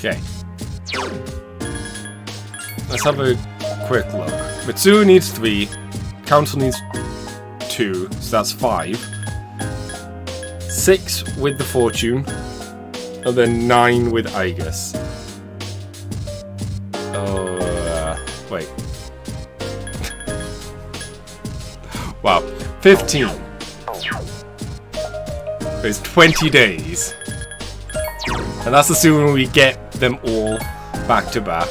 Okay. Let's have a quick look. Mitsuo needs 3. Council needs 2, so that's 5. 6 with the fortune. And then 9 with Aigis. Wait. Wow. 15. There's 20 days. And that's assuming we get them all back to back.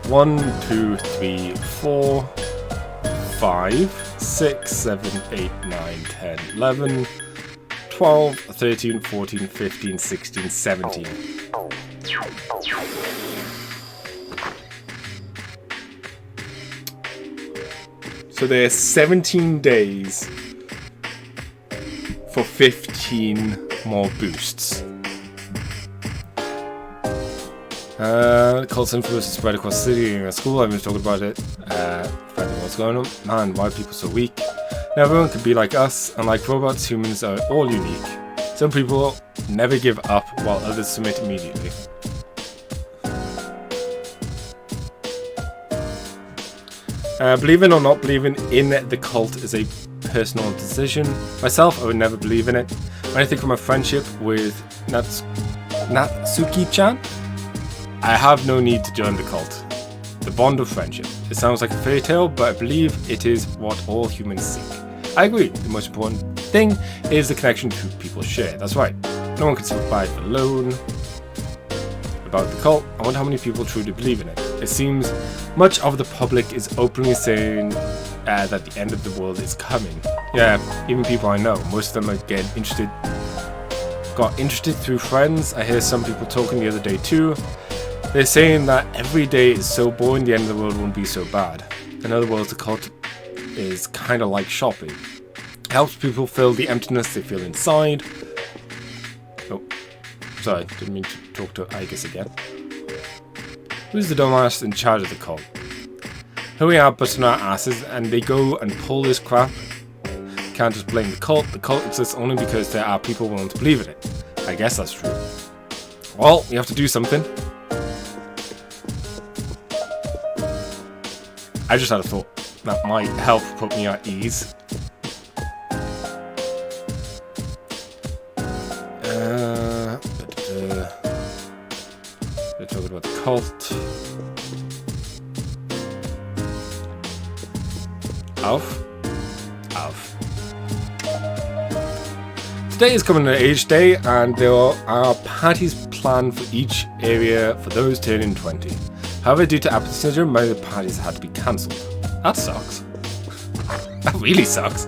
1, 2, 3, 4, 5, 6, 7, 8, 9, 10, 11, 12, 13, 14, 15, 16, 17. So there's 17 days for 15 more boosts. Cult influence is spread across the city and school. I've been talking about it. Finding what's going on. Man, why are people so weak? Now everyone could be like us. Unlike robots, humans are all unique. Some people never give up, while others submit immediately. Believing or not believing in the cult is a personal decision. Myself, I would never believe in it. When I think of my friendship with Natsuki-chan, I have no need to join the cult. The bond of friendship. It sounds like a fairy tale, but I believe it is what all humans seek. I agree. The most important thing is the connection two people share. That's right. No one can survive alone. About the cult, I wonder how many people truly believe in it. It seems much of the public is openly saying that the end of the world is coming. Yeah, even people I know. Most of them are getting interested. Got interested through friends. I hear some people talking the other day too. They're saying that every day is so boring, the end of the world won't be so bad. In other words, the cult is kind of like shopping. It helps people fill the emptiness they feel inside. Oh, sorry, didn't mean to talk to Aigis again. Who's the dumbass in charge of the cult? Here we are busting our asses and they go and pull this crap. Can't just blame the cult. The cult exists only because there are people willing to believe in it. I guess that's true. Well, we have to do something. I just had a thought that might help put me at ease. We're talking about the cult. Alf. Today is coming of age day, and there are parties planned for each area for those turning 20. However, due to apathy syndrome, many of the parties had to be cancelled. That sucks. That really sucks.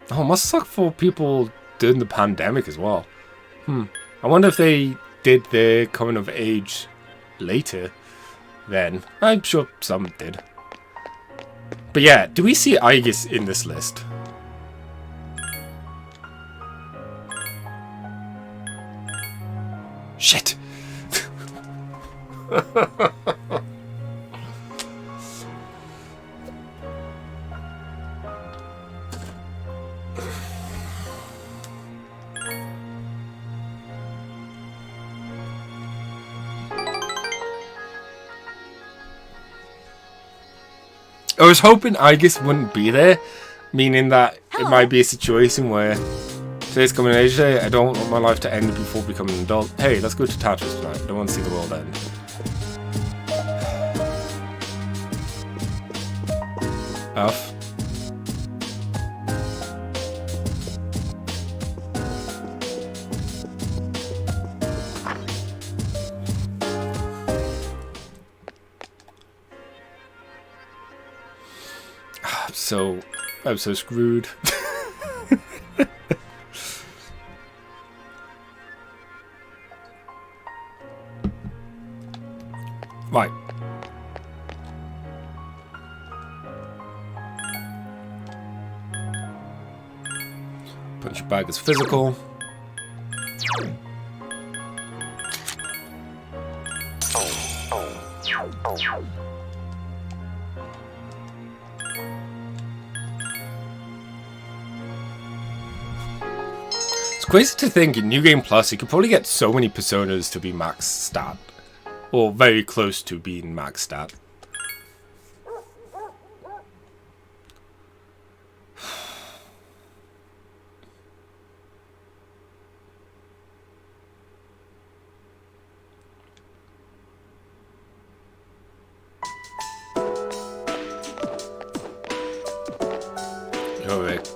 Oh, it must suck for people during the pandemic as well. I wonder if they did their coming of age later then. I'm sure some did. But yeah, do we see Aigis in this list? Shit! I was hoping Aigis wouldn't be there, meaning that it might be a situation where today's coming of age day, I don't want my life to end before becoming an adult. Hey, let's go to Tatris tonight. I don't want to see the world end. Alf. I'm so screwed. Right. Punch bag is physical. crazy to think in New Game Plus you could probably get so many personas to be max stat. Or very close to being max stat.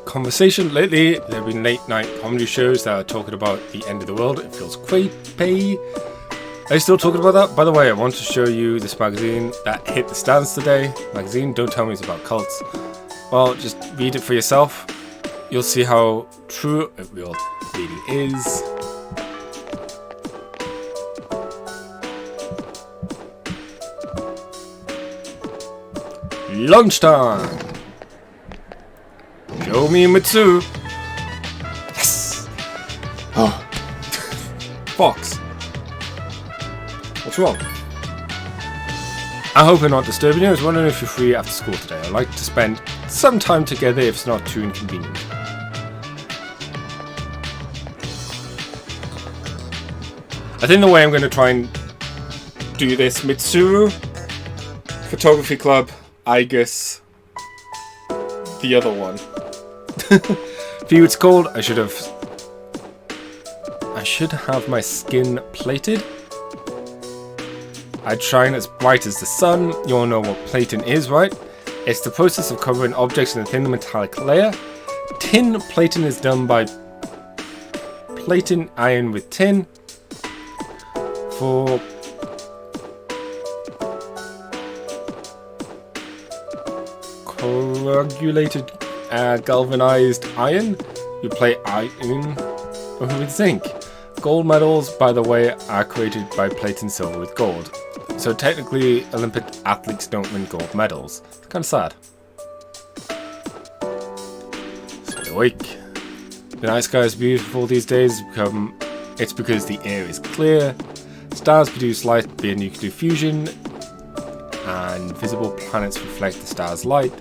Conversation lately. There have been late night comedy shows that are talking about the end of the world. It feels creepy. Are you still talking about that? By the way, I want to show you this magazine that hit the stands today. Magazine, don't tell me it's about cults. Well, just read it for yourself. You'll see how true it really is. Lunchtime! Show me Mitsu. Yes. Oh. Fox. What's wrong? I hope I'm not disturbing you. I was wondering if you're free after school today. I'd like to spend some time together if it's not too inconvenient. I think the way I'm going to try and do this, Mitsuru, Photography Club, Igus, the other one. View it's called. I should have my skin plated. I'd shine as bright as the sun. You all know what plating is, right? It's the process of covering objects in a thin metallic layer. Tin plating is done by plating iron with tin for coagulated galvanized iron. You plate iron with zinc. Gold medals, by the way, are created by plating silver with gold. So technically, Olympic athletes don't win gold medals. It's kind of sad. Stay awake. The night sky is beautiful these days. It's because the air is clear. Stars produce light via nuclear fusion, and visible planets reflect the star's light.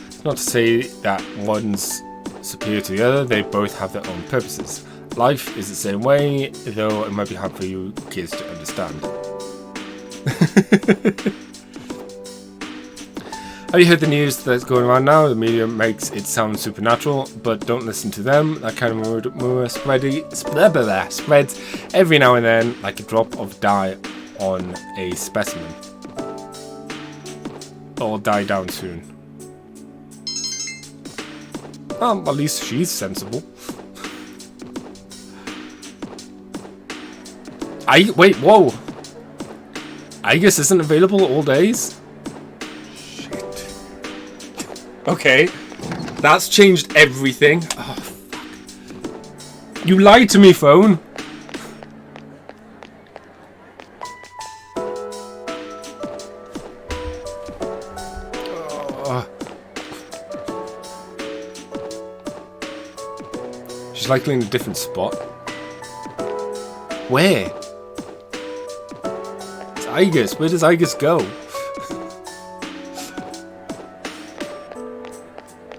It's not to say that one's superior to the other, they both have their own purposes. Life is the same way, though it might be hard for you kids to understand. Have you heard the news that's going around now? The media makes it sound supernatural, but don't listen to them. That kind of rumor spreads every now and then like a drop of dye on a specimen. It'll die down soon. At least she's sensible. Wait, whoa! Igus isn't available all days? Shit. Okay. That's changed everything. Oh, fuck. You lied to me, phone! She's likely in a different spot. Where? It's Igus. Where does Igus go?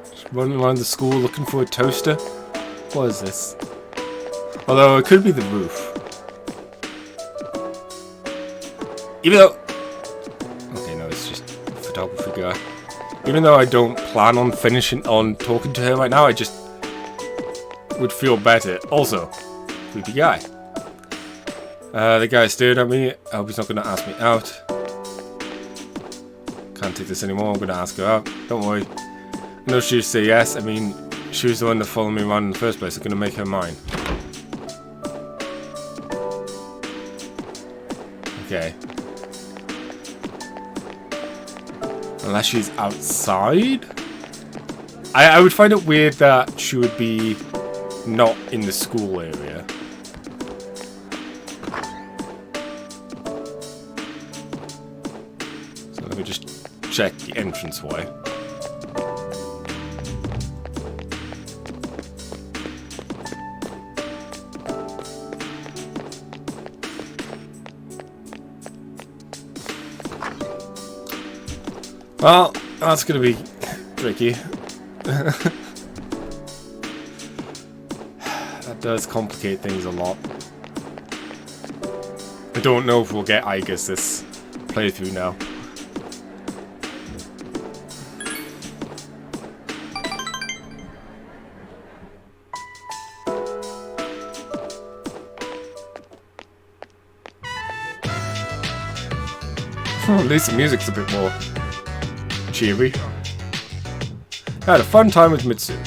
Just running around the school looking for a toaster? What is this? Although it could be the roof. Even though... Okay, no, it's just a photography guy. Even though I don't plan on talking to her right now, I just would feel better. Also, creepy guy. The guy stared at me. I hope he's not going to ask me out. Can't take this anymore. I'm going to ask her out. Don't worry. I know she'll say yes. I mean, she was the one that followed me around in the first place. I'm going to make her mine. Okay. Unless she's outside? I would find it weird that she would be not in the school area. So let me just check the entranceway. Well, that's going to be tricky. That does complicate things a lot. I don't know if we'll get Igus this playthrough now. At least the music's a bit more cheery. I had a fun time with Mitsu.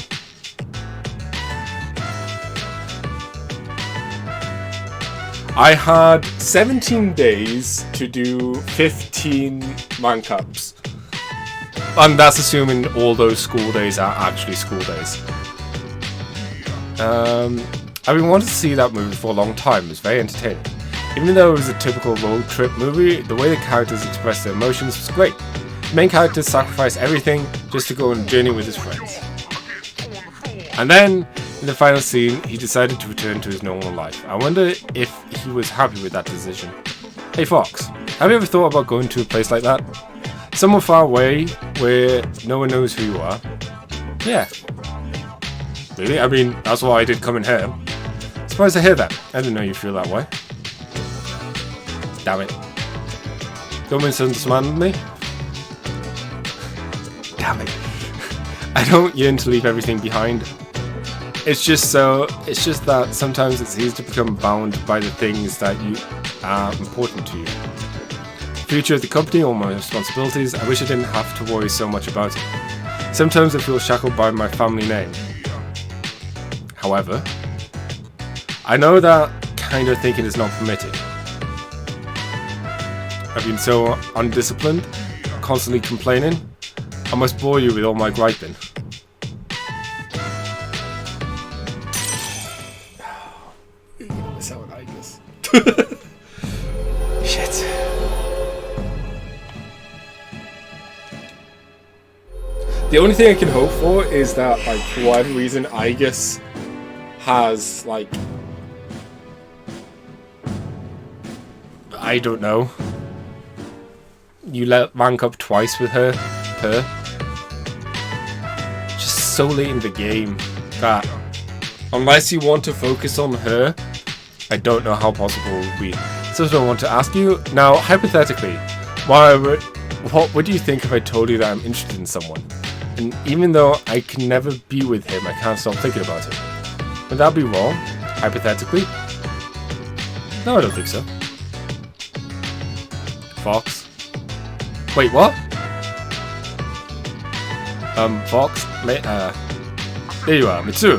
I had 17 days to do 15 rank ups. And that's assuming all those school days are actually school days. I've been wanting to see that movie for a long time. It was very entertaining. Even though it was a typical road trip movie, the way the characters expressed their emotions was great. The main character sacrificed everything just to go on a journey with his friends. And then, in the final scene, he decided to return to his normal life. I wonder if he was happy with that decision. Hey Fox, have you ever thought about going to a place like that? Somewhere far away, where no one knows who you are? Yeah. Really? I mean, that's why I did come in here. Surprised to hear that. I didn't know you feel that way. Damn it. Don't misunderstand me? Damn it. I don't yearn to leave everything behind. It's just that sometimes it's easy to become bound by the things that are important to you. The future of the company, all my responsibilities, I wish I didn't have to worry so much about it. Sometimes I feel shackled by my family name. However, I know that kind of thinking is not permitted. I've been so undisciplined, constantly complaining. I must bore you with all my griping. That's how I guess. Shit. The only thing I can hope for is that, like, for whatever reason, Igus has, like, I don't know. You rank up twice with her. Just so late in the game that unless you want to focus on her, I don't know how possible it would be. So I don't want to ask you now, hypothetically, what would you think if I told you that I'm interested in someone? And even though I can never be with him, I can't stop thinking about him. Would that be wrong? Hypothetically? No, I don't think so. Fox? Wait, what? Fox? There you are, Mitsu.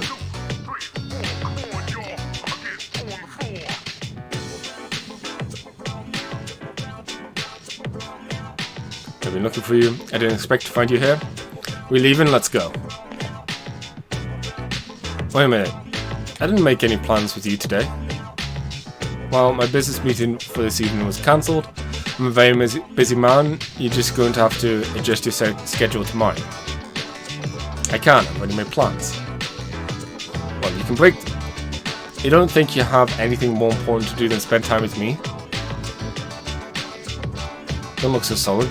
I've been looking for you. I didn't expect to find you here. We're leaving, let's go. Wait a minute. I didn't make any plans with you today. Well, my business meeting for this evening was cancelled. I'm a very busy man. You're just going to have to adjust your schedule to mine. I can't, I've already made plans. Well, you can break them. You don't think you have anything more important to do than spend time with me? Don't look so solid.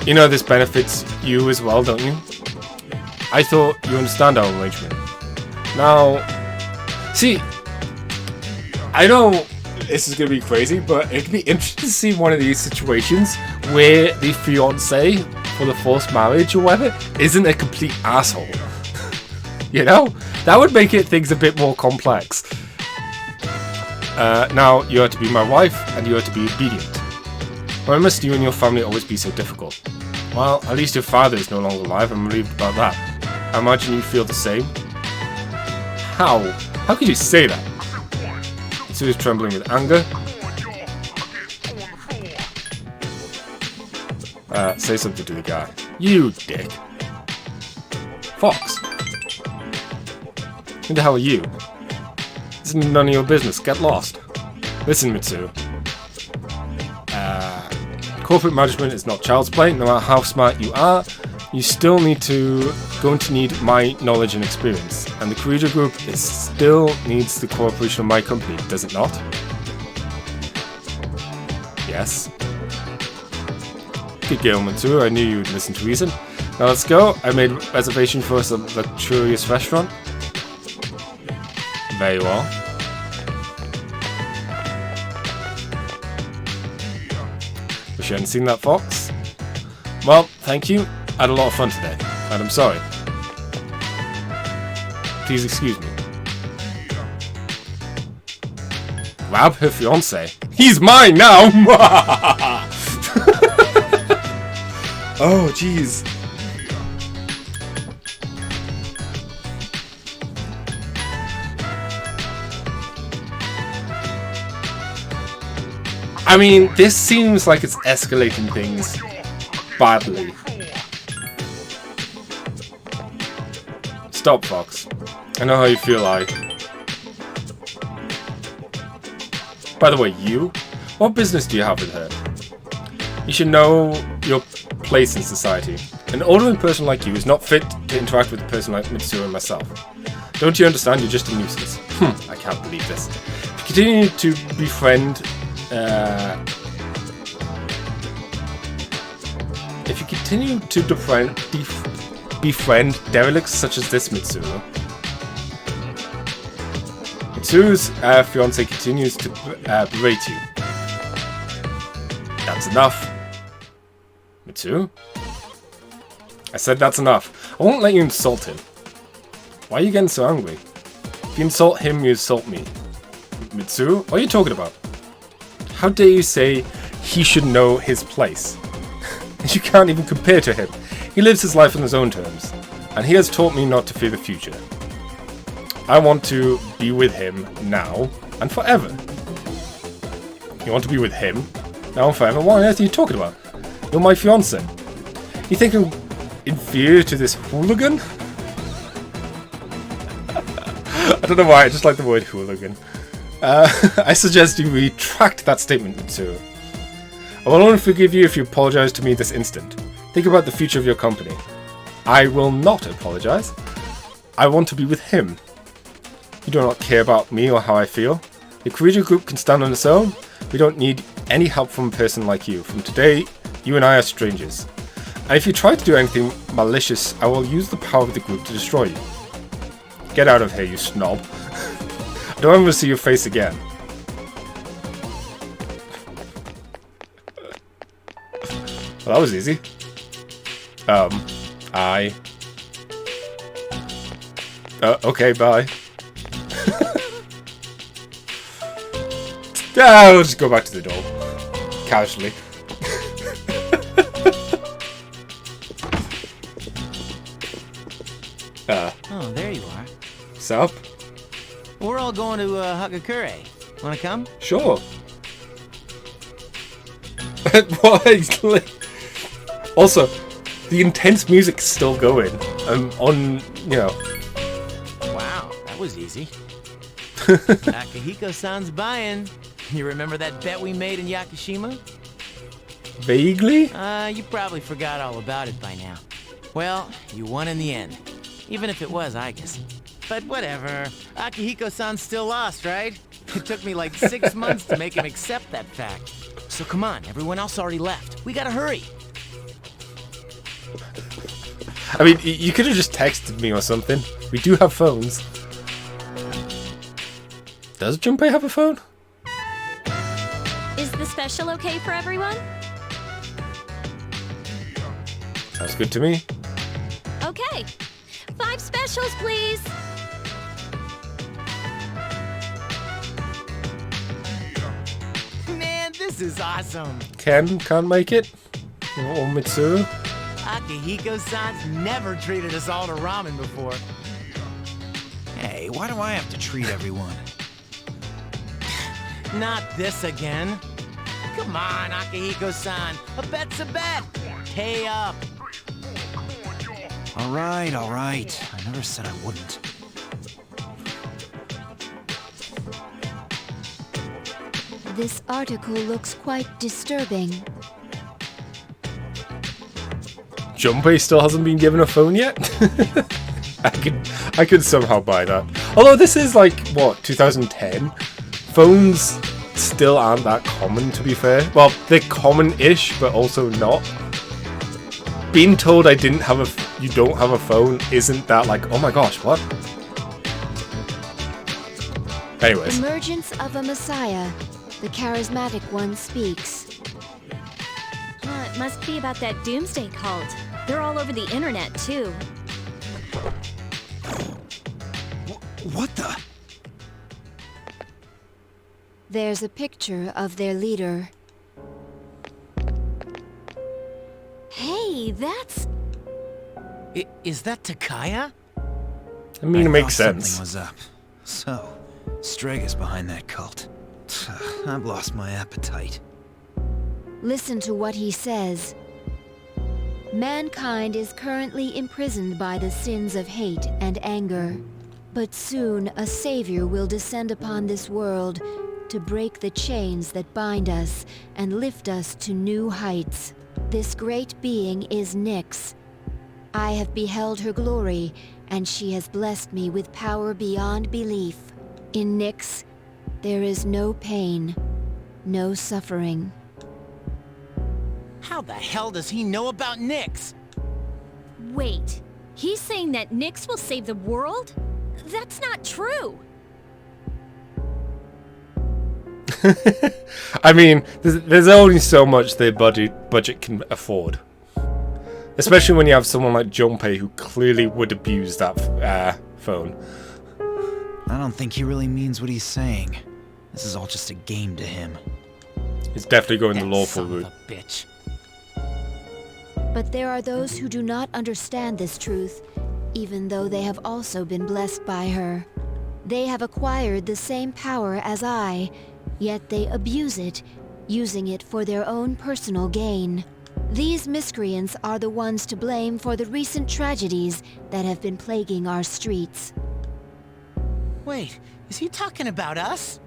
You know this benefits you as well, don't you? I thought you understand our arrangement. Now, see, I know this is going to be crazy, but it'd be interesting to see one of these situations where the fiance for the forced marriage or whatever isn't a complete asshole. You know? That would make things a bit more complex. Now, you are to be my wife, and you are to be obedient. Why must you and your family always be so difficult? Well, at least your father is no longer alive. I'm relieved about that. I imagine you feel the same. How? How could you say that? Mitsu is trembling with anger. Say something to the guy. You dick. Fox. Who the hell are you? This is none of your business. Get lost. Listen, Mitsu. Corporate management is not child's play. No matter how smart you are, you still going to need my knowledge and experience. And the Kyoto Group still needs the cooperation of my company, does it not? Yes. Good girl, Mitsu. I knew you would listen to reason. Now let's go. I made a reservation for us at a luxurious restaurant. Very well. Wish you hadn't seen that, Fox. Well, thank you. I had a lot of fun today, and I'm sorry. Please excuse me. Grab her fiance. He's mine now! Oh, jeez. I mean, this seems like it's escalating things badly. Stop, Fox. I know how you feel, By the way, you? What business do you have with her? You should know your place in society. An ordinary person like you is not fit to interact with a person like Mitsuru and myself. Don't you understand? You're just a nuisance. I can't believe this. If you continue to befriend... if you continue to befriend derelicts such as this, Mitsuru... Mitsuru's fiance continues to berate you. That's enough. Mitsuru? I said that's enough. I won't let you insult him. Why are you getting so angry? If you insult him, you insult me. Mitsuru? What are you talking about? How dare you say he should know his place? You can't even compare to him. He lives his life on his own terms, and he has taught me not to fear the future. I want to be with him now and forever. You want to be with him now and forever? What on earth are you talking about? You're my fiance. You think I'm inferior to this hooligan? I don't know why, I just like the word hooligan. I suggest you retract that statement, Mitsuru. I will only forgive you if you apologize to me this instant. Think about the future of your company. I will not apologize. I want to be with him. You do not care about me or how I feel. The Korean group can stand on its own. We don't need any help from a person like you. From today, you and I are strangers. And if you try to do anything malicious, I will use the power of the group to destroy you. Get out of here, you snob. I don't ever see your face again. Well, that was easy. Okay, bye. Yeah, we'll just go back to the door. Casually. Oh, there you are. What's up? We're all going to Hagakure. Wanna come? Sure. What? Also, the intense music's still going. On, you know. Wow, that was easy. Akihiko-san's buying. You remember that bet we made in Yakushima? Vaguely? You probably forgot all about it by now. Well, you won in the end. Even if it was Aigus. But whatever. Akihiko-san's still lost, right? It took me like 6 months to make him accept that fact. So come on, everyone else already left. We gotta hurry. I mean, you could have just texted me or something. We do have phones. Does Junpei have a phone? Is the special okay for everyone? Sounds good to me. Okay. 5 specials, please. Man, this is awesome. Ken can't make it? Or Mitsuru? Akihiko-san's never treated us all to ramen before. Hey, why do I have to treat everyone? Not this again. Come on, Akihiko-san. A bet's a bet. Pay up. All right. I never said I wouldn't. This article looks quite disturbing. Junpei still hasn't been given a phone yet? I could somehow buy that. Although this is like, what, 2010? Phones still aren't that common, to be fair. Well, they're common-ish, but also not. Being told you don't have a phone isn't that like, oh my gosh, what? Anyways. Emergence of a Messiah. The charismatic one speaks. It must be about that doomsday cult. They're all over the internet, too. What the? There's a picture of their leader. Hey, that's... Is that Takaya? I mean, it makes thought sense. Something was up. So, Strega's behind that cult. I've lost my appetite. Listen to what he says. Mankind is currently imprisoned by the sins of hate and anger. But soon a savior will descend upon this world to break the chains that bind us and lift us to new heights. This great being is Nyx. I have beheld her glory, and she has blessed me with power beyond belief. In Nyx, there is no pain, no suffering. How the hell does he know about Nyx? Wait, he's saying that Nyx will save the world? That's not true! I mean, there's only so much the budget can afford. Especially when you have someone like Junpei who clearly would abuse that phone. I don't think he really means what he's saying. This is all just a game to him. He's definitely going the That lawful son route. of a bitch. But there are those who do not understand this truth, even though they have also been blessed by her. They have acquired the same power as I, yet they abuse it, using it for their own personal gain. These miscreants are the ones to blame for the recent tragedies that have been plaguing our streets. Wait, is he talking about us?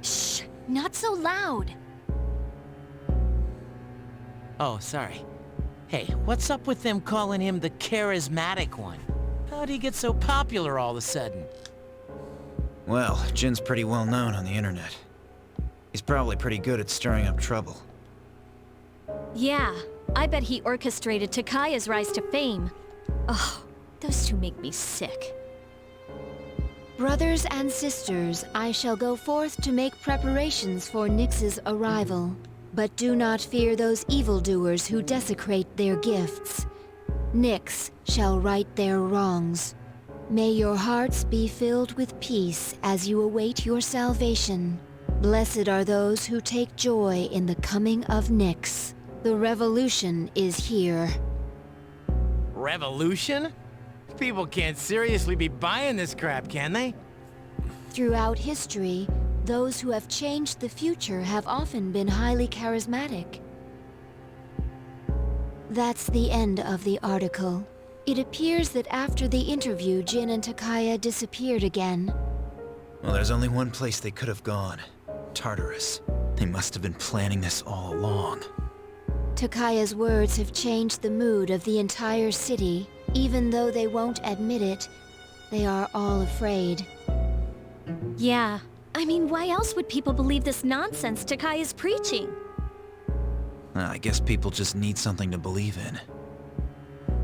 Shh, not so loud. Oh, sorry. Hey, what's up with them calling him the charismatic one? How'd he get so popular all of a sudden? Well, Jin's pretty well known on the internet. He's probably pretty good at stirring up trouble. Yeah, I bet he orchestrated Takaya's rise to fame. Oh, those two make me sick. Brothers and sisters, I shall go forth to make preparations for Nyx's arrival. But do not fear those evildoers who desecrate their gifts. Nyx shall right their wrongs. May your hearts be filled with peace as you await your salvation. Blessed are those who take joy in the coming of Nyx. The revolution is here. Revolution? People can't seriously be buying this crap, can they? Throughout history, those who have changed the future have often been highly charismatic. That's the end of the article. It appears that after the interview, Jin and Takaya disappeared again. Well, there's only one place they could have gone. Tartarus. They must have been planning this all along. Takaya's words have changed the mood of the entire city. Even though they won't admit it, they are all afraid. Yeah, I mean, why else would people believe this nonsense Takaya's preaching? I guess people just need something to believe in.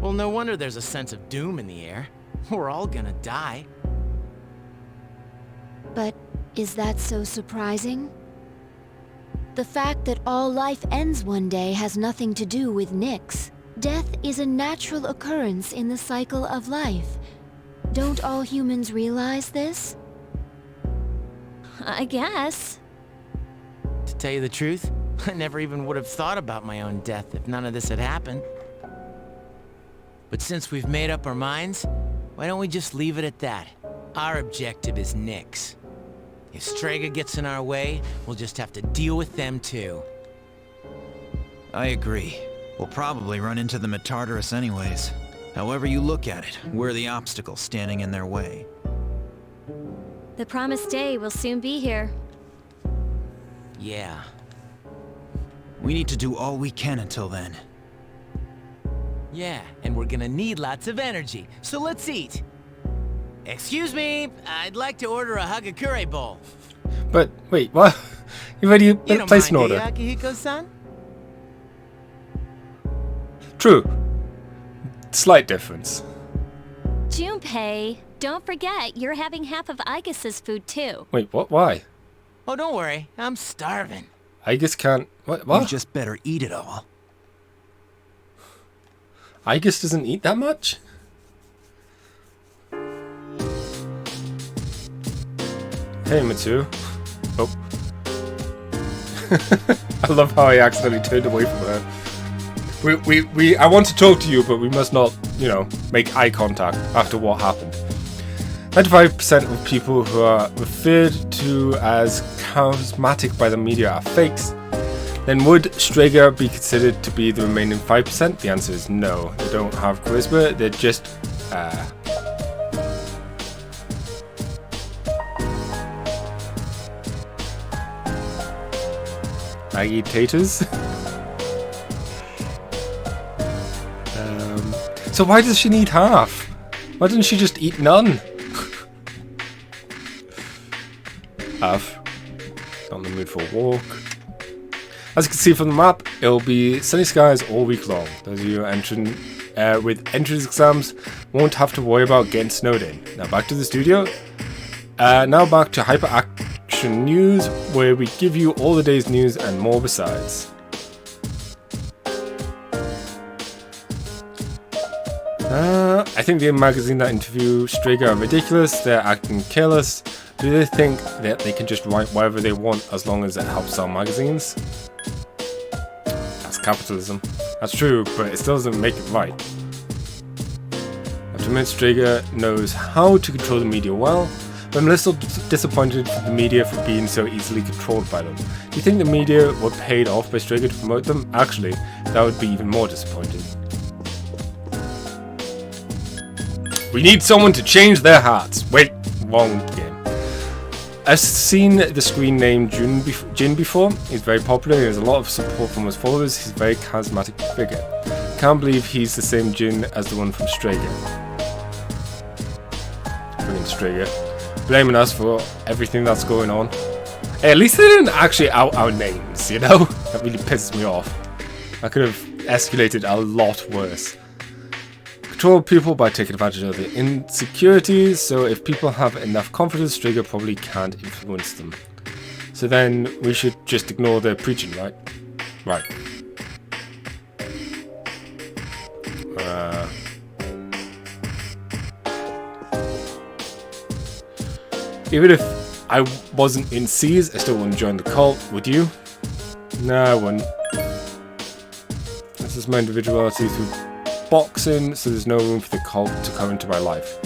Well, no wonder there's a sense of doom in the air. We're all gonna die. But is that so surprising? The fact that all life ends one day has nothing to do with Nyx. Death is a natural occurrence in the cycle of life. Don't all humans realize this? I guess. To tell you the truth, I never even would have thought about my own death if none of this had happened. But since we've made up our minds, why don't we just leave it at that? Our objective is Nyx. If Strega gets in our way, we'll just have to deal with them too. I agree. We'll probably run into them at Tartarus anyways. However you look at it, we're the obstacle standing in their way. The promised day will soon be here. Yeah. We need to do all we can until then. Yeah, and we're gonna need lots of energy, so let's eat. Excuse me, I'd like to order a Hagakure bowl. But wait, what? You already You don't placed mind, an do you, order? Akihiko-san? True. Slight difference. Junpei, Don't forget, you're having half of Aigus's food too. Wait, what? Why? Oh, don't worry. I'm starving. Aigis can't... What? You just better eat it all. Aigis doesn't eat that much? Hey, Matsu. Oh. I love how I accidentally turned away from her. I want to talk to you, but we must not, you know, make eye contact after what happened. 95% of people who are referred to as charismatic by the media are fakes. Then would Strega be considered to be the remaining 5%? The answer is no. They don't have charisma, they're just... agitators? So why does she need half? Why doesn't she just eat none? Half. On the mood for a walk. As you can see from the map, it'll be sunny skies all week long. Those of you entering with entrance exams won't have to worry about getting snowed in. Now back to the studio. Now back to Hyper Action News, where we give you all the day's news and more besides. I think the magazine that interview Strega are ridiculous. They're acting careless. Do they think that they can just write whatever they want as long as it helps sell magazines? That's capitalism. That's true, but it still doesn't make it right. After Strega knows how to control the media well, but I'm a little disappointed with the media for being so easily controlled by them. Do you think the media were paid off by Strega to promote them? Actually, that would be even more disappointing. We need someone to change their hearts. Wait, wrong game. I've seen the screen name Jin before. He's very popular. He has a lot of support from his followers. He's a very charismatic figure. Can't believe he's the same Jin as the one from Strega. Bringing Strega. Blaming us for everything that's going on. Hey, at least they didn't actually out our names, you know? That really pisses me off. I could have escalated a lot worse. Control people by taking advantage of their insecurities, so if people have enough confidence, Strega probably can't influence them. So then we should just ignore their preaching, right? Right. Even if I wasn't in C's, I still wouldn't join the cult, would you? No, I wouldn't. This is my individuality through boxing, so there's no room for the cult to come into my life.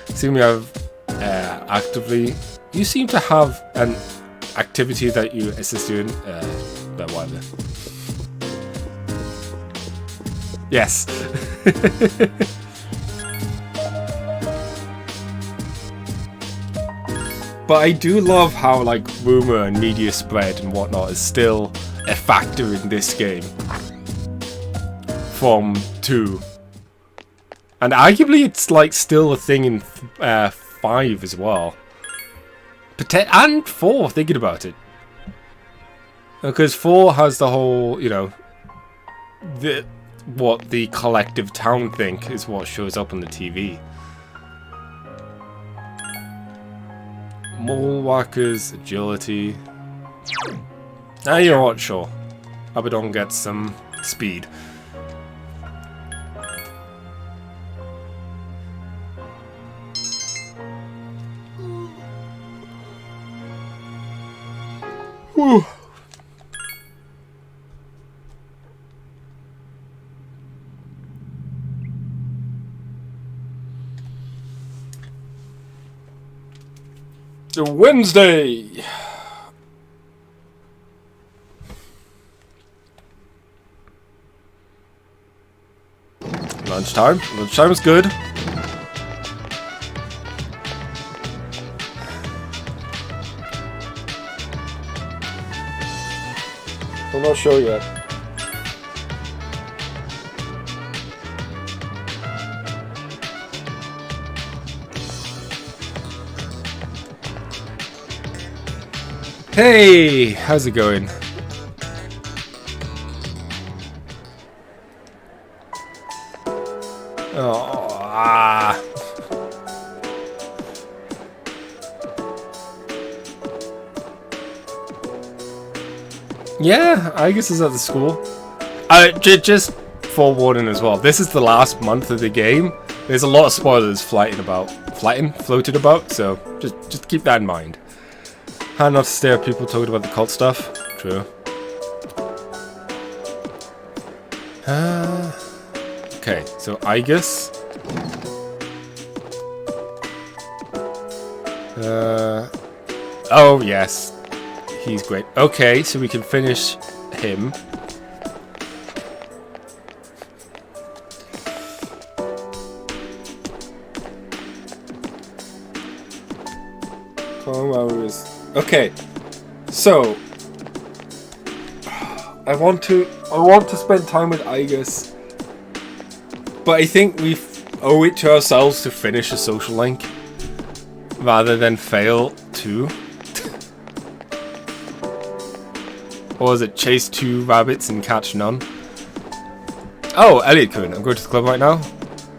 Seeing I've actively... You seem to have an activity that you assist you in. But whatever. Yes. But I do love how, like, rumor and media spread and whatnot is still a factor in this game. From 2. And arguably it's, like, still a thing in 5 as well. And 4, thinking about it. Because 4 has the whole, you know, what the collective town think is what shows up on the TV. Mole walkers, agility. Ah, you know what, sure. Abaddon gets some speed. Whew. Wednesday. Lunchtime. Lunchtime is good. I'm not sure yet. Hey, how's it going? Yeah, I guess it's at the school. Just forewarning as well. This is the last month of the game. There's a lot of spoilers floated about. So just keep that in mind. Hard not to stare at people talking about the cult stuff. True. Okay, so Igus. Oh yes, he's great. Okay, so we can finish him. Okay, so I want to spend time with Igus, but I think we owe it to ourselves to finish a social link rather than fail two. Or is it chase 2 rabbits and catch none? Oh, Elliot-kun, I'm going to the club right now.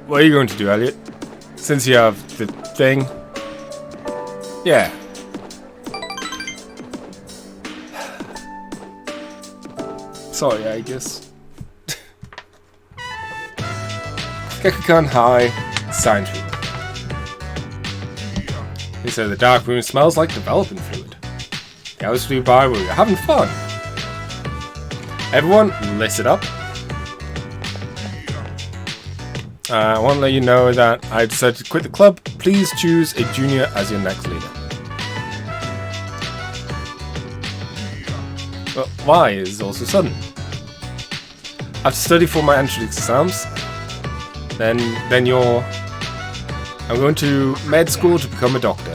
What are you going to do, Elliot? Since you have the thing. Yeah. Sorry, I guess. Gekkan High Science Room. They say the dark room smells like development fluid. Goes through by where you're having fun. Everyone, listen up. I want to let you know that I decided to quit the club. Please choose a junior as your next leader. Well, why is all so sudden? I have to study for my entrance exams. Then I'm going to med school to become a doctor.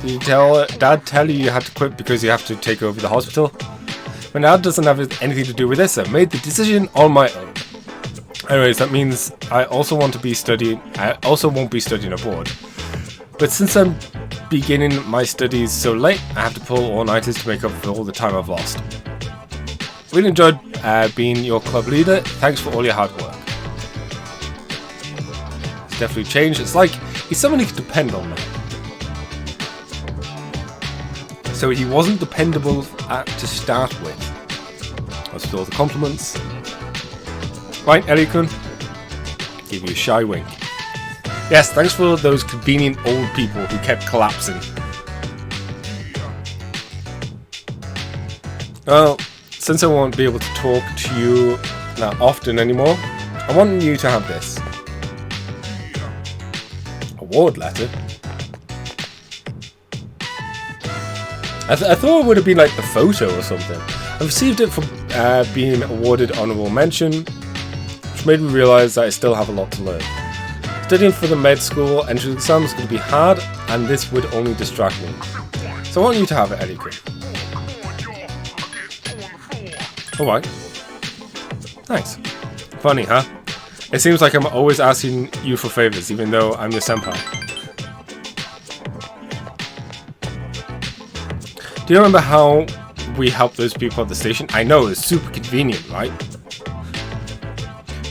Did Dad tell you had to quit because you have to take over the hospital? My dad doesn't have anything to do with this. I made the decision on my own. Anyways, that means I also won't be studying abroad. But since I'm beginning my studies so late, I have to pull all-nighters to make up for all the time I've lost. Really enjoyed being your club leader. Thanks for all your hard work. It's definitely changed. It's like he's someone you can depend on now. So he wasn't dependable to start with. That's all the compliments. Right, Ellie-kun. Give you a shy wink. Yes, thanks for those convenient old people who kept collapsing. Well, since I won't be able to talk to you that often anymore, I want you to have this. Award letter? I thought it would have been like the photo or something. I received it for being awarded honorable mention, which made me realise that I still have a lot to learn. Studying for the med school entrance exam is going to be hard, and this would only distract me. So I want you to have it, Ellie-kun. Alright. Thanks. Funny, huh? It seems like I'm always asking you for favours, even though I'm your senpai. Do you remember how we helped those people at the station? I know, it's super convenient, right?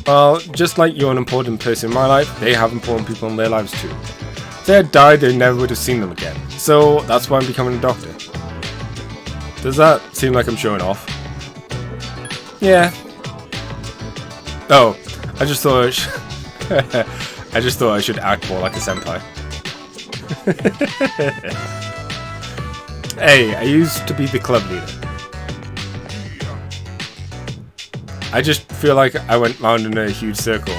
Well, just like you're an important person in my life, they have important people in their lives too. If they had died, they never would have seen them again. So that's why I'm becoming a doctor. Does that seem like I'm showing off? Yeah. Oh, I just thought I should act more like a senpai. Hey, I used to be the club leader. I just feel like I went round in a huge circle.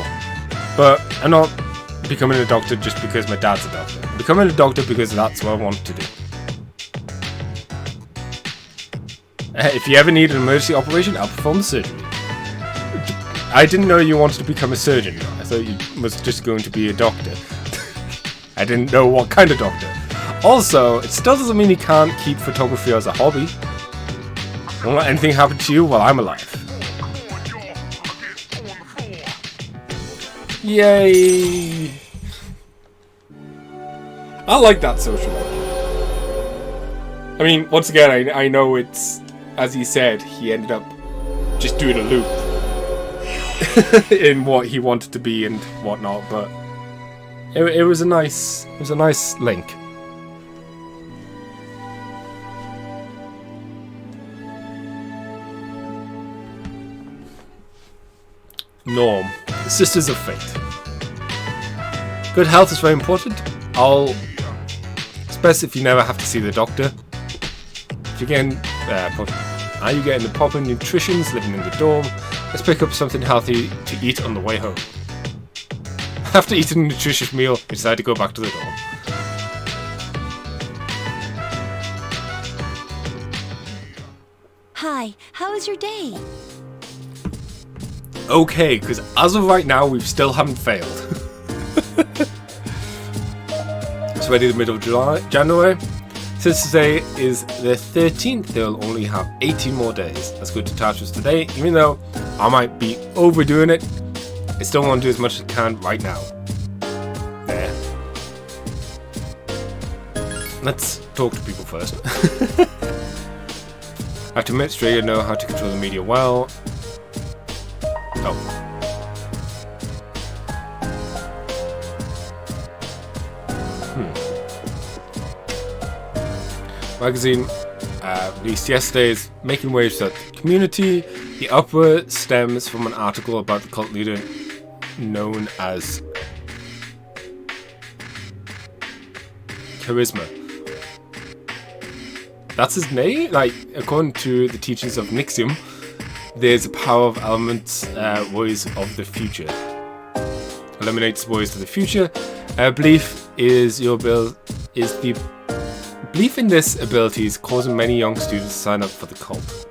But I'm not becoming a doctor just because my dad's a doctor. I'm becoming a doctor because that's what I want to do. If you ever need an emergency operation, I'll perform the surgery. I didn't know you wanted to become a surgeon. I thought you was just going to be a doctor. I didn't know what kind of doctor. Also, it still doesn't mean you can't keep photography as a hobby. Don't let anything happen to you while I'm alive. Yay! I like that social link. I mean, once again, I know it's, as he said, he ended up just doing a loop in what he wanted to be and whatnot, but it was a nice link. Norm, the Sisters of Fate. Good health is very important. It's best if you never have to see the doctor. If you're getting, are you getting the proper nutritions living in the dorm? Let's pick up something healthy to eat on the way home. After eating a nutritious meal, we decide to go back to the dorm. Hi, how was your day? Okay, because as of right now, we still haven't failed. It's already the middle of January. Since today is the 13th, they'll only have 18 more days. Let's go to Tartarus today. Even though I might be overdoing it, I still want to do as much as I can right now. There. Let's talk to people first. I have to admit, Strega know how to control the media well. Oh. Magazine released yesterday is making waves throughout the community. The uproar stems from an article about the cult leader known as Charisma. That's his name? Like, according to the teachings of Nixium, there's a power of elements, worries of the future. Eliminates worries of the future. Belief is the belief in this ability is causing many young students to sign up for the cult.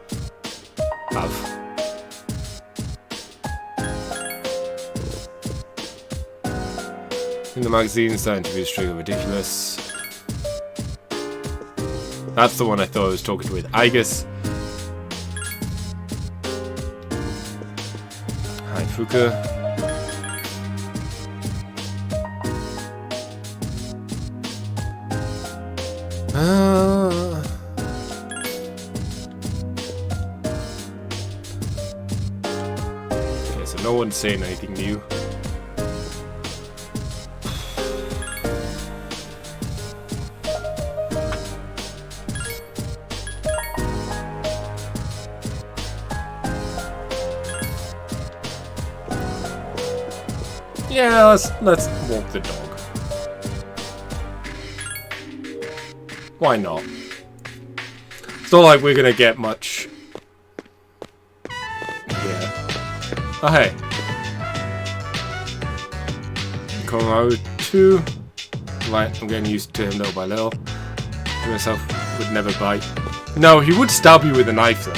In the magazine, starting to be straight ridiculous. That's the one I thought I was talking with Igus. Hi, Fuka. Okay, so no one's saying anything new. Yeah, let's walk the dog. Why not? It's not like we're gonna get much. Yeah. Oh hey. Komaru 2. Right, I'm getting used to him little by little. He myself would never bite. No, he would stab you with a knife though.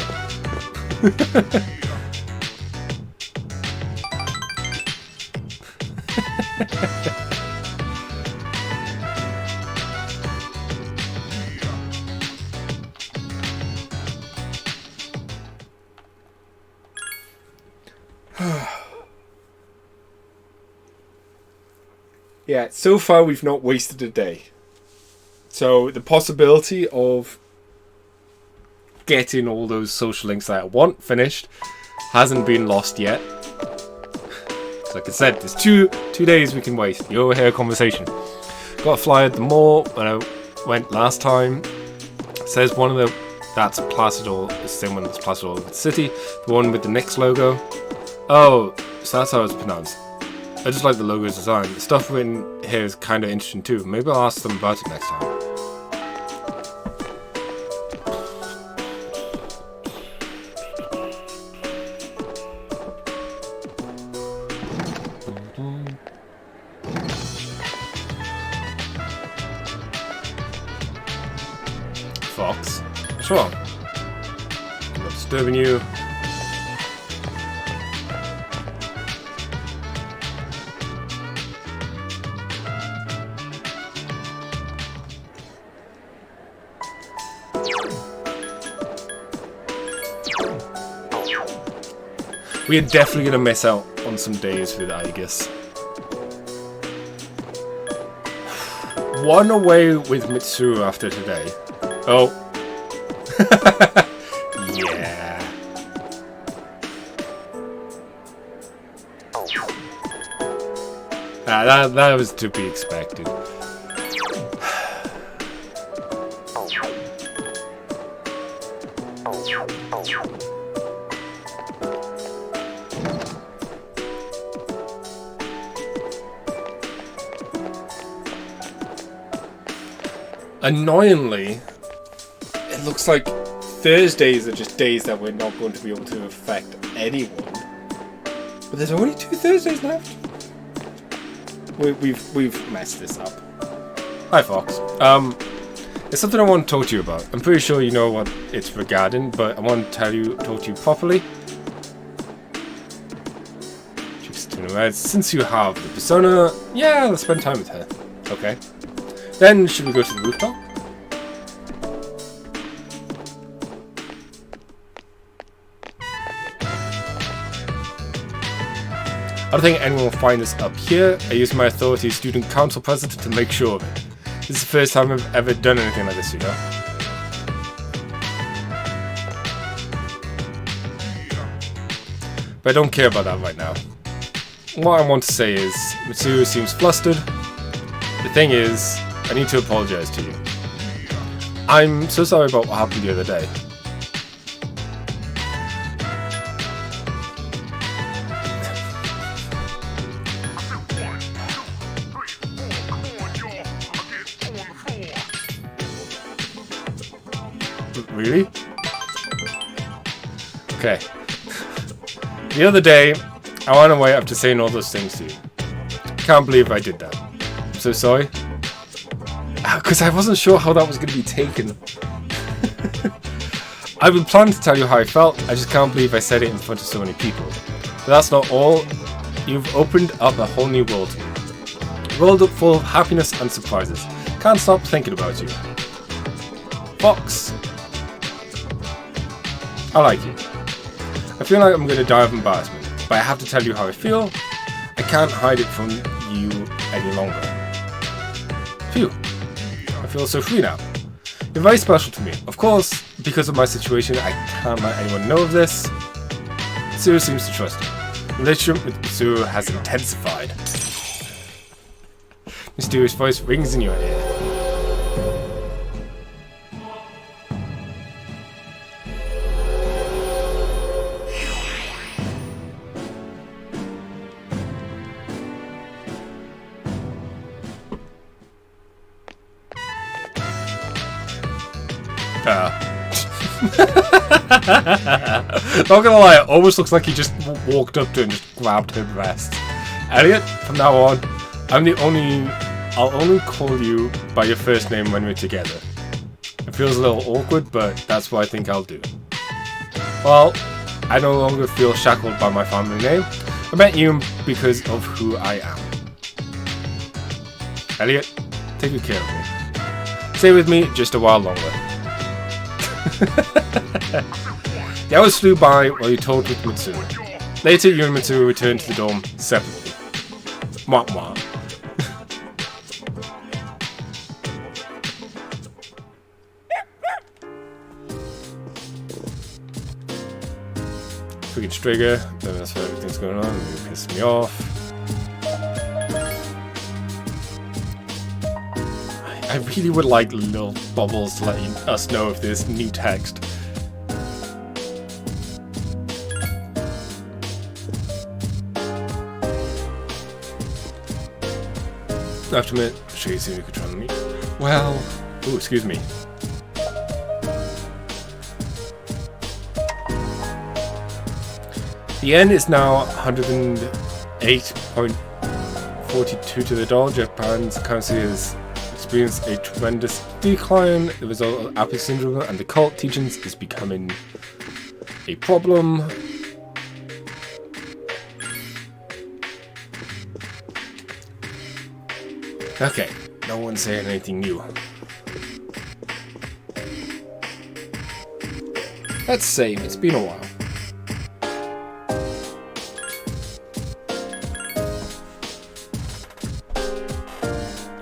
Yeah, so far we've not wasted a day. So the possibility of getting all those social links that I want finished hasn't been lost yet. Like I said, there's two days we can waste. You overhear a conversation. Got a flyer at the mall when I went last time. It says one of that's plastered all the same one that's plastered all over the city. The one with the Knicks logo. Oh, so that's how it's pronounced. I just like the logo's design. The stuff written here is kind of interesting too. Maybe I'll ask them about it next time. Fox. What's wrong? I'm not disturbing you. We are definitely going to miss out on some days with Aegis. One away with Mitsuru after today. Oh. Yeah. That was to be expected. Annoyingly, it looks like Thursdays are just days that we're not going to be able to affect anyone. But there's only 2 Thursdays left. We've messed this up. Hi, Fox. It's something I want to talk to you about. I'm pretty sure you know what it's regarding, but I want to talk to you properly. Since you have the persona, yeah, let's spend time with her. Okay. Then, should we go to the rooftop? I don't think anyone will find us up here. I use my authority as student council president to make sure of it. This is the first time I've ever done anything like this, you know? But I don't care about that right now. What I want to say is, Mitsuru seems flustered. The thing is, I need to apologize to you. I'm so sorry about what happened the other day. Really? Okay. The other day, I went away after saying all those things to you. Can't believe I did that. I'm so sorry. Because I wasn't sure how that was going to be taken. I've been planning to tell you how I felt, I just can't believe I said it in front of so many people. But that's not all. You've opened up a whole new world to me. A world up full of happiness and surprises. Can't stop thinking about you. Fox. I like you. I feel like I'm going to die of embarrassment, but I have to tell you how I feel. I can't hide it from you any longer. Phew. I feel so free now. You're very special to me. Of course, because of my situation, I can't let anyone know of this. Mitsuru seems to trust you. The relationship with Mitsuru has intensified. Mysterious voice rings in your ear. Not gonna lie, it almost looks like he just walked up to her and just grabbed her breast. Elliot, from now on, I'll only call you by your first name when we're together. It feels a little awkward, but that's what I think I'll do. Well, I no longer feel shackled by my family name. I met you because of who I am. Elliot, take good care of me. Stay with me just a while longer. The hours flew by while you talked with Mitsuru. Later, you and Mitsuru returned to the dorm separately. Mwah mwah. Freaking Strigger. That's where everything's going on. It pisses me off. I really would like little bubbles to let us know if there's new text. After a minute, should you see if you could try on me? Well, ooh, excuse me. The yen is now 108.42 to the dollar. Japan's currency has experienced a tremendous decline. The result of Apple syndrome and the cult teachings is becoming a problem. Okay, no one's saying anything new. Let's save, it's been a while.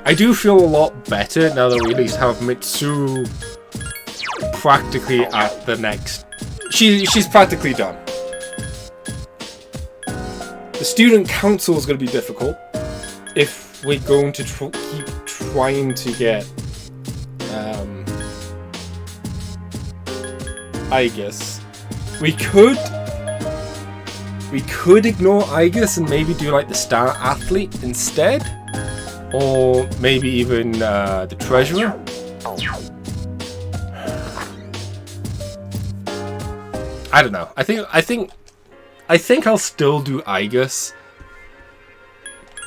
I do feel a lot better now that we at least have Mitsuru practically at the next... She's practically done. The student council is going to be difficult if we're going to keep trying to get, Aegis. We could ignore Aegis and maybe do like the star athlete instead, or maybe even the treasurer. I don't know. I think I'll still do Igus,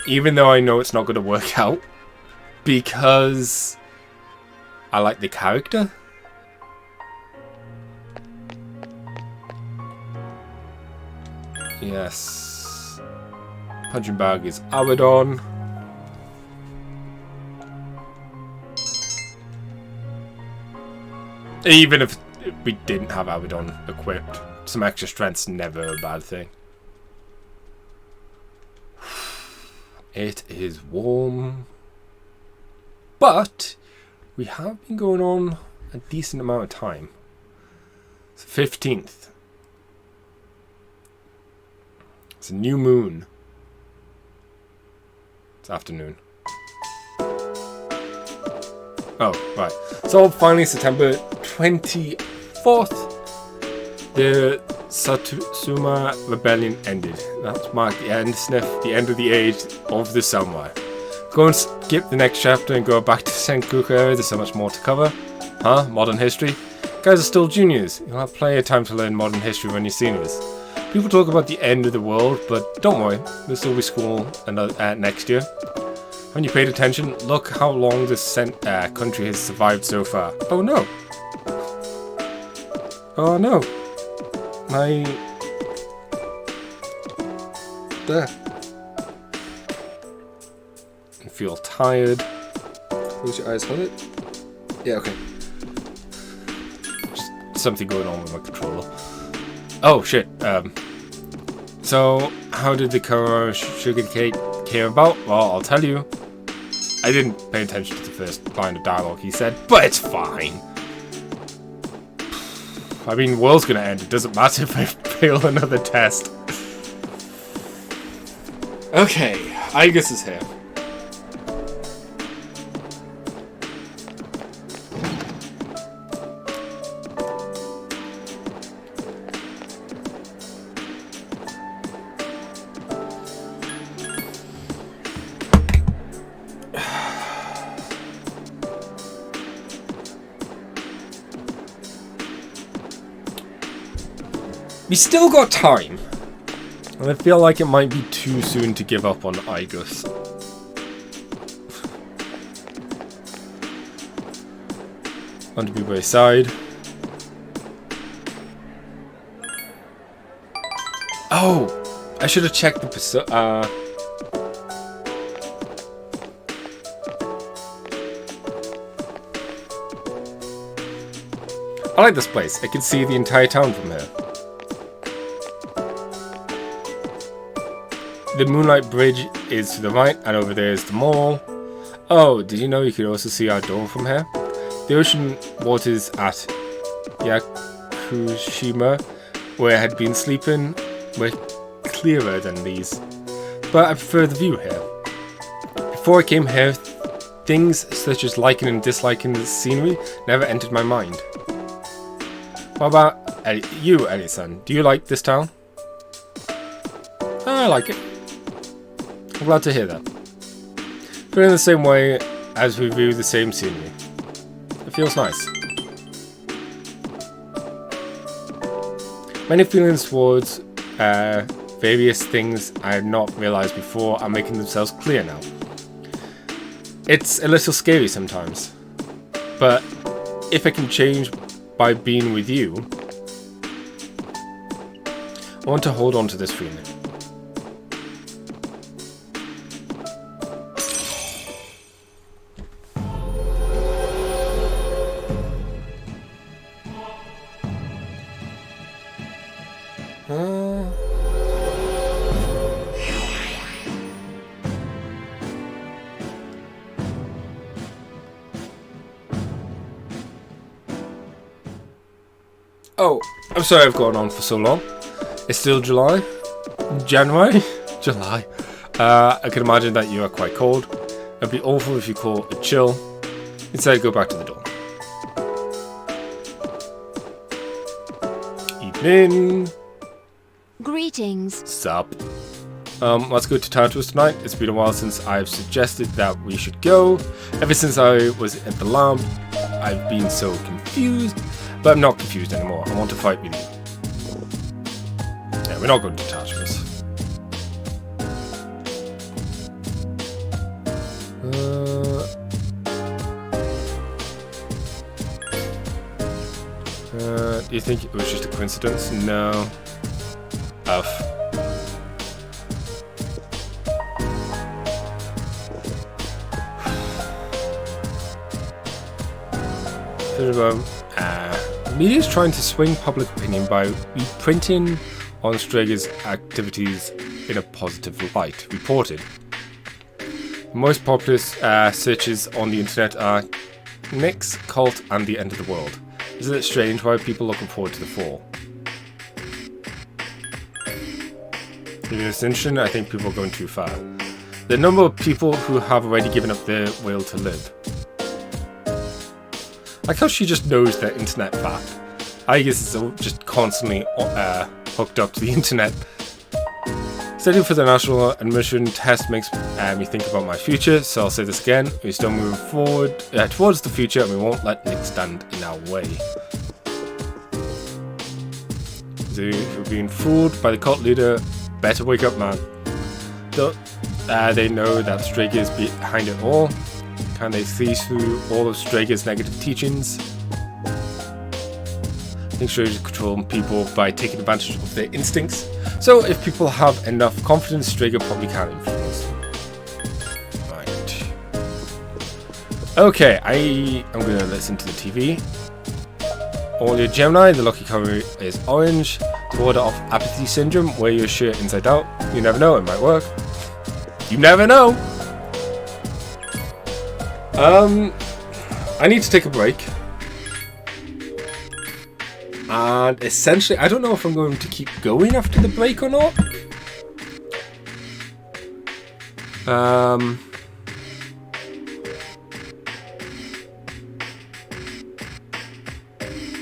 even though I know it's not going to work out, because I like the character. Yes. Punching bag is Abaddon. Even if we didn't have Abaddon equipped, some extra strength's never a bad thing. It is warm. But we have been going on a decent amount of time. It's the 15th. It's a new moon. It's afternoon. Oh, right. So finally September 24th, the Satsuma Rebellion ended. That marked the end, the end of the age of the samurai. Go and skip the next chapter and go back to Sengoku area, there's so much more to cover. Huh? Modern history? Guys are still juniors. You'll have plenty of time to learn modern history when you're seniors. People talk about the end of the world, but don't worry, there'll still be school next year. Haven't you paid attention? Look how long this country has survived so far. Oh no! Oh no! There. You feel tired. Close your eyes, hold it. Yeah, okay. Just something going on with my controller. Oh shit. So how did the Koro Sugar Cake came about? Well, I'll tell you. I didn't pay attention to the first line of dialogue he said, but it's fine. I mean, the world's gonna end. It doesn't matter if I fail another test. Okay, Igus is here. We still got time, and I feel like it might be too soon to give up on Igus. On to be by side. Oh, I should have checked the I like this place. I can see the entire town from here. The Moonlight Bridge is to the right, and over there is the mall. Oh, did you know you could also see our dome from here? The ocean waters at Yakushima, where I had been sleeping, were clearer than these. But I prefer the view here. Before I came here, things such as liking and disliking the scenery never entered my mind. What about you, Ellie-san? Do you like this town? I like it. I'm glad to hear that. Feeling the same way as we view the same scenery. It feels nice. Many feelings towards various things I had not realized before are making themselves clear now. It's a little scary sometimes, but if I can change by being with you, I want to hold on to this feeling. Oh, I'm sorry I've gone on for so long. It's still July? January? July. I can imagine that you are quite cold. It'd be awful if you call it chill. Instead, go back to the door. Evening. Greetings. Sup. Let's go to Tartarus tonight. It's been a while since I've suggested that we should go. Ever since I was at the lamp, I've been so confused. But I'm not confused anymore. I want to fight with you. Yeah, we're not going to detachments. Do you think it was just a coincidence? No. Media is trying to swing public opinion by reprinting on Strega's activities in a positive light. Reported. The most popular searches on the internet are Nyx, cult, and the end of the world. Isn't it strange why people are looking forward to the fall? If it's interesting, I think people are going too far. The number of people who have already given up their will to live. Like how she just knows the internet fact. I guess it's just constantly hooked up to the internet. Studying for the national admission test makes me think about my future, so I'll say this again. We're still moving forward towards the future, and we won't let Nyx stand in our way. So if we're being fooled by the cult leader, better wake up, man. They know that Strega is behind it all. Can they see through all of Strega's negative teachings? I think Strega is controlling people by taking advantage of their instincts. So if people have enough confidence, Strega probably can influence them. Right. Okay, I am going to listen to the TV. All your Gemini, the lucky color is orange. To ward off apathy syndrome, wear your shirt inside out. You never know, it might work. You never know! I need to take a break. And essentially, I don't know if I'm going to keep going after the break or not.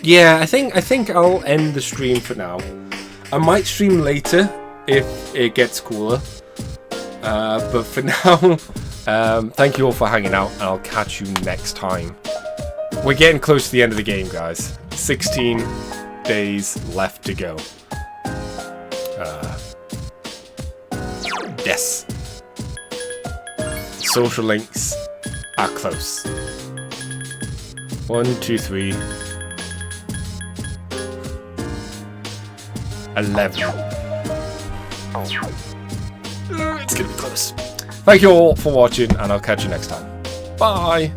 Yeah, I think I'll end the stream for now. I might stream later if it gets cooler. But for now, thank you all for hanging out, and I'll catch you next time. We're getting close to the end of the game, guys. 16 days left to go. Yes. Social links are close. 1, 2, 3. 11. It's gonna be close. Thank you all for watching, and I'll catch you next time. Bye!